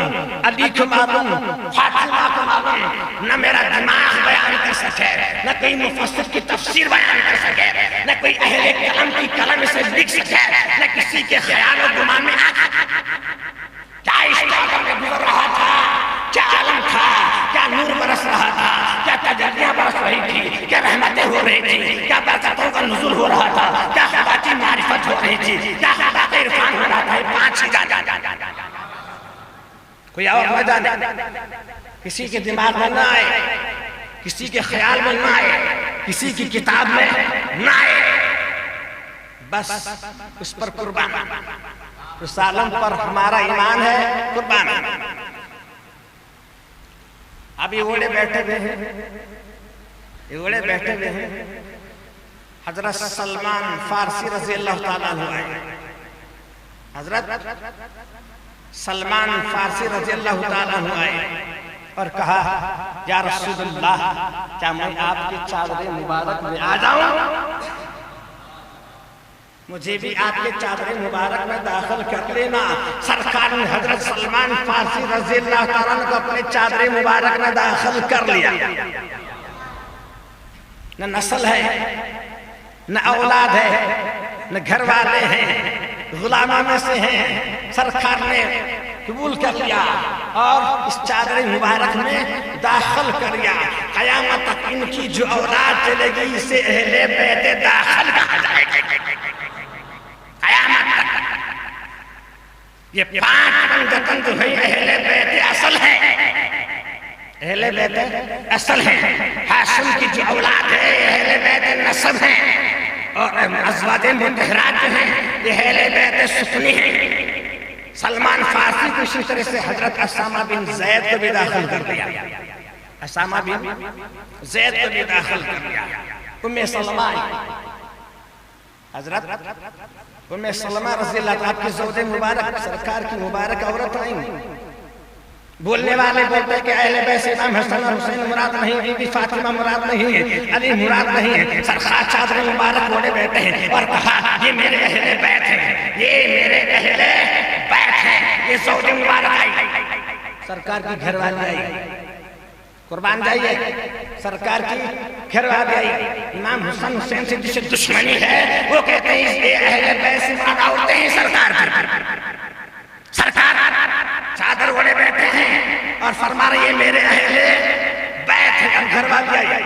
علی کو معلوم, فاطمہ کو معلوم. نہ میرا دماغ بیان کر سکے, نہ کوئی مفسر کی تفسیر بیان کر سکے, نہ کوئی اہل کلام کی قلم سے لکھ سکے, نہ کسی کے خیال و گمان میں آ سکے. کیا اس چادر میں گزر رہا تھا, کیا عالم تھا, کیا نور برس رہا تھا, کیا تجلیاں برس رہی تھی, کیا رحمتیں ہو رہی تھی, کیا برکتوں کا نزول ہو رہا تھا, کیا خدا کی معرفت ہو رہی تھی, کیا خدا کا عرفان ہو رہا تھا. پانچ ہی جا کوئی اور نہ جانے, کسی کے دماغ میں نہ آئے, کسی کے خیال میں نہ آئے, کسی کی کتاب میں نہ آئے. بس اس پر قربان، اس عالم پر ہمارا ایمان ہے، قربان۔ اب یہ اوڑے بیٹھے ہوئے ہیں، حضرت سلمان فارسی رضی اللہ تعالیٰ عنہ آئے، حضرت سلمان فارسی رضی اللہ تعالیٰ عنہ آئے اور کہا یا رسول اللہ کیا میں آپ کی چادر مبارک میں آ جاؤں؟ مجھے بھی آپ کے چادر مبارک میں داخل کر لینا۔ سرکار نے حضرت سلمان فارسی رضی اللہ تعالیٰ عنہ کو اپنے چادر مبارک میں داخل کر لیا۔ نہ نسل ہے، نہ اولاد ہے، نہ گھر والے ہیں، غلاموں میں سے ہیں، سرکار نے قبول کر لیا اور اس چادر مبارک میں داخل کر لیا۔ قیامت تک ان کی جو اولاد چلے گی اسے اہل بیت داخل کہا جائے گا۔ قیامت تک یہ 5 بندگان جو ہیں اہل بیت اصل ہیں، اہل بیت اصل ہیں۔ ہاشم کی جو اولاد ہے اہل بیت نسب ہیں، اور ازواج مطہرات جو ہیں یہ اہل بیت سفنی ہیں۔ سلمان فارسی کو اسی طرح سے حضرت اسامہ بن زید کو بھی داخل کر دیا، اسامہ بن زید کو بھی داخل کر دیا۔ ام سلمہ، حضرت ام سلمہ رضی اللہ تعالیٰ کی زوج مبارک، سرکار کی مبارک عورت آئیں۔ بولنے والے بولتے کہ اہل بیت امام حسن اور حسین مراد نہیں، بی بی فاطمہ مراد نہیں ہے، علی مراد نہیں ہے۔ سرکار چادر مبارک اوڑھے بیٹھے ہیں اور کہا یہ میرے اہل بیت ہیں، یہ میرے اہل بیت ہیں، یہ زوج مبارک آئی۔ سرکار کی گھر والی آئی، قربان جائیے، سرکار کی گھر والی آئی۔ امام حسن حسین سے جسے دشمنی ہے وہ کہتے ہیں یہ اہل بیت سے مراد عورتیں ہیں سرکار کی۔ سرکار چادر اوڑھے بیٹھے ہیں اور فرما رہے ہیں میرے اہل بیت ہیں۔ اب گھر والی آئی،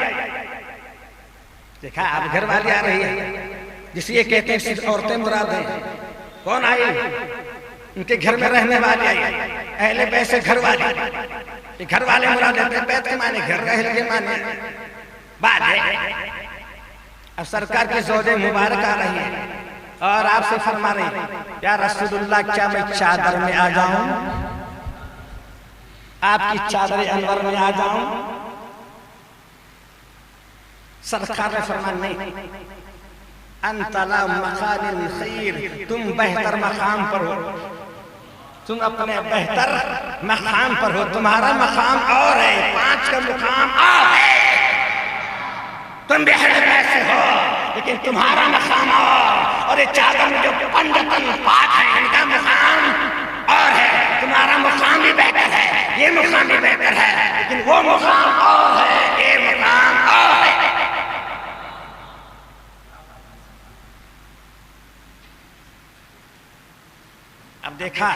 دیکھا اب گھر والی آ رہی ہے، جس یہ کہتے ہیں صرف عورتیں مراد ہیں۔ کون آئی؟ ان کے گھر میں رہنے والی آئی، اہل بیت سے گھر والی۔ یہ گھر والے مراد ہیں، بیت کے معنی گھر، اہل کے معنی بعد ہے۔ اب سرکار کی زوج مبارک آ رہی ہے اور آپ سے فرما رہی ہے یا رسول اللہ کیا میں چادر میں آ جاؤں؟ آپ کی چادر انور میں آ جاؤں؟ سرکار نے فرمایا نہیں، انت لا مقام خیر، تم بہتر مقام پر ہو، تم اپنے بہتر مقام پر ہو، تمہارا مقام اور ہے، 5 کا مقام اور ہے۔ تم بھی اہل بیت سے ہو لیکن تمہارا مقام اور یہ چادر میں جو پنجتن پاک ہیں ان کا مقام اور ہے، تمہارا مقام بھی بہتر ہے، یہ مقام بھی بہتر ہے، لیکن وہ مقام اور ہے، یہ مقام اور ہے۔ اب دیکھا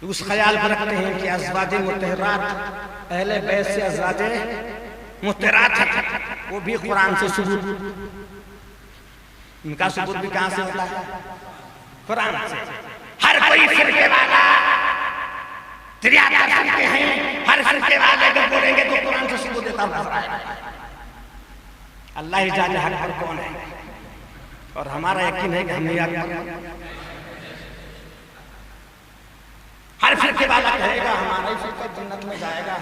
اس خیال پر رکھتے ہیں کہ ازواج مطہرات اہل بیت سے ازواج مطہرات ہیں، وہ بھی قرآن سے ثبوت، ان کا ثبوت بھی کہاں سے ہوتا ہے؟ قرآن سے۔ ہر کوئی فرقے والا 73 فرقے ہیں، ہر فرقے والے اگر بولیں گے تو قرآن سے ثبوت دیتا ہوں۔ اللہ ہی جانے حق پر کون ہے، اور ہمارا یقین ہے کہ ہم نہیں حق۔ ہر فرقے والا کہے گا ہمارا ہی فرقہ جنت میں جائے گا،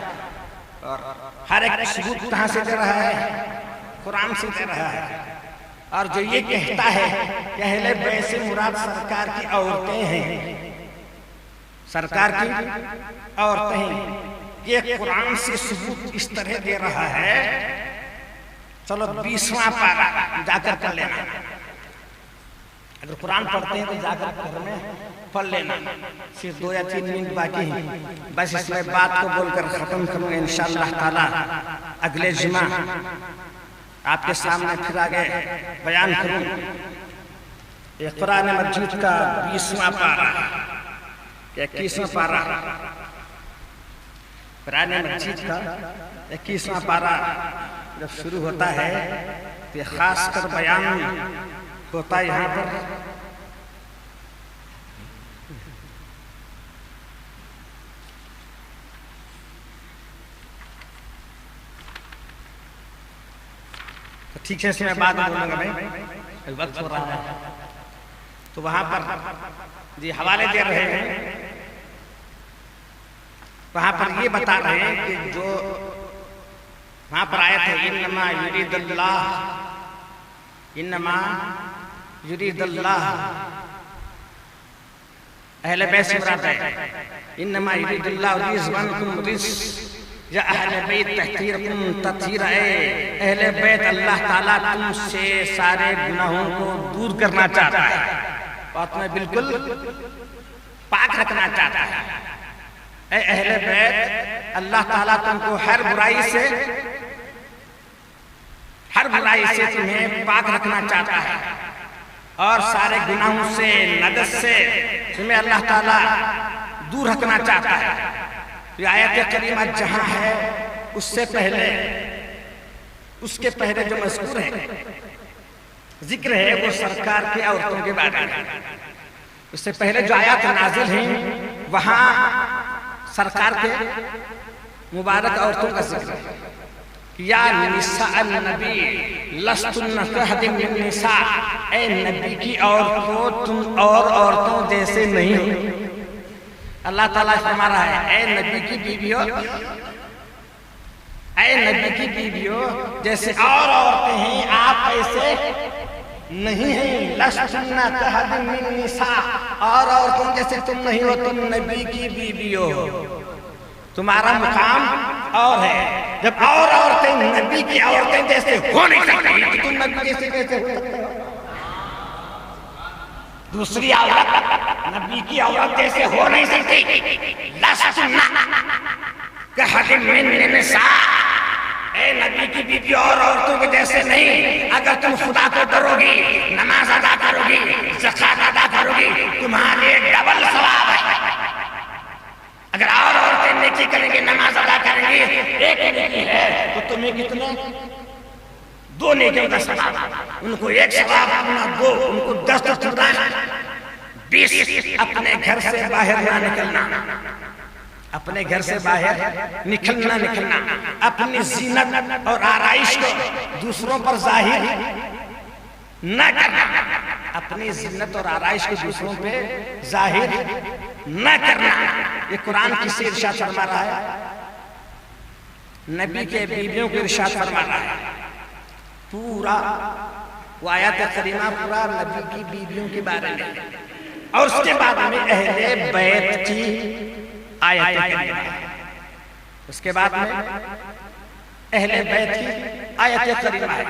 اور ہر ایک ثبوت کہاں سے دے رہا ہے؟ قرآن سے دے رہا ہے۔ اور جو یہ کہتا ہے کہ اہل بیت سے مراد سرکار کی عورتیں ہیں، سرکار کی عورتیں ہیں، یہ قرآن سے ثبوت اس طرح دے رہا ہے۔ چلو 20واں پارہ جا کر پڑھ لینا، اگر قرآن پڑھتے ہیں تو جا کر گھر میں پڑھ لینا، صرف 2 یا 3 منٹ باقی ہیں، بس اس میں بات کو بول کر ختم کروں گا انشاءاللہ تعالی۔ اگلے جمعہ آپ کے سامنے پھر آگے بیان کروں یہ قرآن مجید کا 20واں پارہ، 21واں پارہ، قرآن مجید کا 21واں پارہ جب شروع ہوتا ہے تو یہ خاص کر بیان ہوتا ہے یہاں پر ٹھیک ہے، اس میں بات بولوں گا میں وقت ہو رہا ہے تو وہاں پر جی حوالے دے رہے ہیں، وہاں پر یہ بتا رہے ہیں کہ جو وہاں پر آیت ہے انما یرید اللہ اہل بیت سے مراد ہے انما یرید اللہ لیذہبنکم الرجس یا اہل بیت تطہیرکم تطہیرا، اہل بیت اللہ تعالیٰ تم سے سارے گناہوں کو دور کرنا چاہتا ہے اور تمہیں بالکل پاک رکھنا چاہتا ہے۔ اے اہل بیت، اللہ تعالیٰ تم کو ہر برائی سے تمہیں پاک رکھنا چاہتا ہے اور سارے گناہوں سے، نجس سے تمہیں اللہ تعالیٰ دور رکھنا چاہتا ہے۔ یہ آیت کریمہ جہاں ہے اس کے پہلے جو مذکور ہے ذکر ہے وہ سرکار کی عورتوں کے بارے میں۔ اس سے پہلے جو آیات نازل ہیں وہاں سرکار کے مبارک عورتوں کا ذکر ہے۔ یا نساء النبی لستن کاحد من النساء، اے نبی کی عورتوں تم اور عورتوں جیسے نہیں ہو۔ اللہ تعالیٰ فرما رہا ہے اے نبی کی بیویوں جیسے اور عورتیں ہیں آپ ایسے نہیں ہیں۔ لستن کاحد من النساء، اور عورتوں جیسے تم نہیں ہو، تم نبی کی بیویوں ہو، تمہارا مقام اور ہے۔ جب اور عورتیں نبی کی عورتیں جیسے ہو نہیں سکتی تو تم نبی جیسے کیسے ہو سکتے ہو؟ دوسری عورت نبی کی عورت جیسے ہو نہیں سکتی۔ لستن کاحد من النساء، اے نبی کی بیوی اور عورتوں کے جیسے نہیں۔ اگر تم خدا کو ڈرو گی، نماز ادا کرو گی، زکوٰۃ ادا کرو گی، تمہارے ڈبل ثواب ہے۔ اگر اور عورتیں نیکی کریں گی، نماز ادا کریں گی، ایک نیکی ہے تو تمہیں کتنے؟ 2 نیکیوں کا ثواب۔ ان کو 1 ثواب، اپنا 2، ان کو 10 20۔ اپنے گھر سے باہر نہ نکلنا، اپنے گھر سے باہر نکلنا، اپنی زینت اور آرائش کو دوسروں پر ظاہر نہ کرنا، اپنی زینت اور آرائش کو دوسروں پہ ظاہر نہ کرنا۔ یہ قرآن کس سے ارشاد فرما رہا ہے؟ نبی کے بیویوں کو ارشاد فرما رہا ہے۔ پورا وہ آیات کریمہ پورا نبی کی بیویوں کے بارے میں، اور اس کے بعد میں اہل بیت کی آیت کریمہ ہے۔ اس کے بعد میں اہل بیت کی آیت کریمہ ہے۔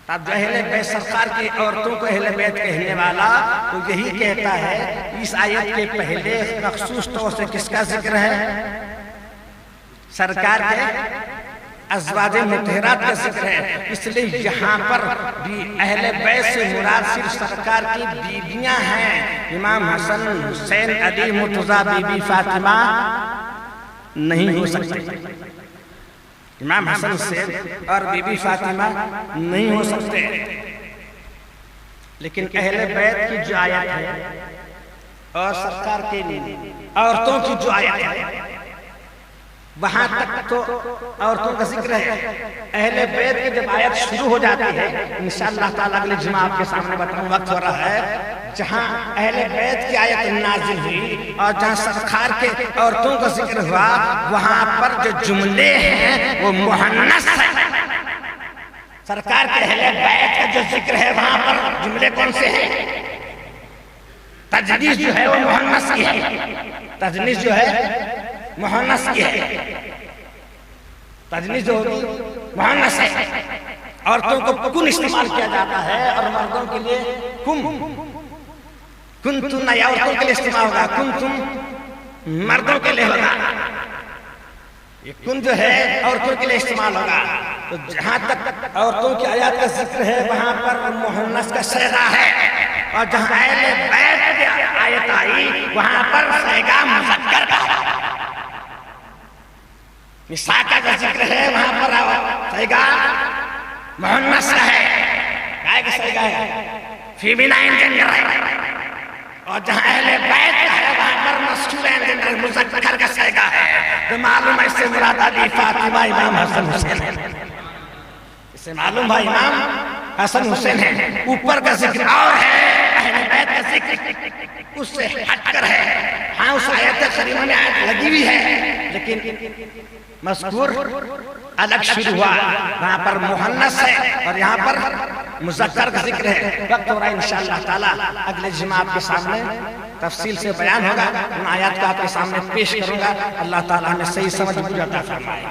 اب جو اہل بیت سرکار کی عورتوں کو اہل بیت کہنے والا تو یہی کہتا ہے، اس آیت کے پہلے مخصوص طور سے کس کا ذکر ہے؟ سرکار کے ازواج مطہرات کا ذکر ہے۔ اس لیے یہاں پر بھی اہل بیت سے مراد صرف سرکار کی بیویاں ہیں۔ امام حسن، حسین، علی، مرتضیٰ، بی بی فاطمہ نہیں ہو سکتے۔ امام حسن، حسین اور بی بی فاطمہ نہیں ہو سکتے۔ لیکن اہل بیت کی جو آیت ہے اور سرکار کے عورتوں کی جو آیت ہے وہاں تک تو عورتوں کا ذکر ہے۔ اہل بیت کی جب آیت شروع ہو جاتی ہے، انشاءاللہ تعالیٰ اگلے جمعہ آپ کے سامنے بتاؤں، وقت ہو رہا ہے، جہاں اہل بیت کی آیت نازل ہوئی اور جہاں سرکار کے عورتوں کا ذکر ہوا، وہاں پر جو جملے ہیں وہ مؤنث ہیں۔ سرکار کے اہل بیت کا جو ذکر ہے وہاں پر جملے کون سے ہیں؟ تجنیس جو ہے وہ مؤنث کی ہے، تجنیس جو ہے مؤنث کی ہے، تجنیس جو ہوگی مؤنث ہے۔ عورتوں کو کن استعمال کیا جاتا ہے اور مردوں کے لیے کنتم، یا عورتوں کے لیے استعمال ہوگا کنتم، مردوں کے لیے ہوگا۔ یہ کن جو ہے عورتوں کے لیے استعمال ہوگا۔ تو جہاں تک عورتوں کی آیات کا ذکر ہے وہاں پر مؤنث کا صیغہ ہے، اور جہاں اہل بیت کی آیت آئی وہاں پر صیغہ مذکر کا ہے۔ نساء کا ذکر ہے وہاں پر صیغہ مؤنث کا ہے، کائے کا صیغہ ہے؟ فیمینائن جنڈر ہے۔ اور جہاں اہل بیت کا ہے وہاں پر مسکولائن جنڈر مذکر کا صیغہ ہے۔ تو معلوم ہے اس سے مراد علی، فاطمہ، امام حسن، حسین ہے۔ اس سے معلوم ہے امام حسن حسین ہیں، اوپر کا ذکر اور ہے، اہل بیت کا ذکر اس سے ہٹ کر ہے۔ ہاں اس آیت کریمہ میں آیت لگی ہوئی ہے لیکن مذکور الگ شروع ہوا، وہاں پر مؤنث ہے اور یہاں پر مذکر کا ذکر ہے۔ وقت ہو رہا ہے انشاءاللہ تعالی اگلے جمعہ آپ کے سامنے تفصیل سے بیان ہوگا، ان آیات کو آپ کے سامنے پیش کروں گا۔ اللہ تعالیٰ ہمیں صحیح سمجھ عطا فرمائے۔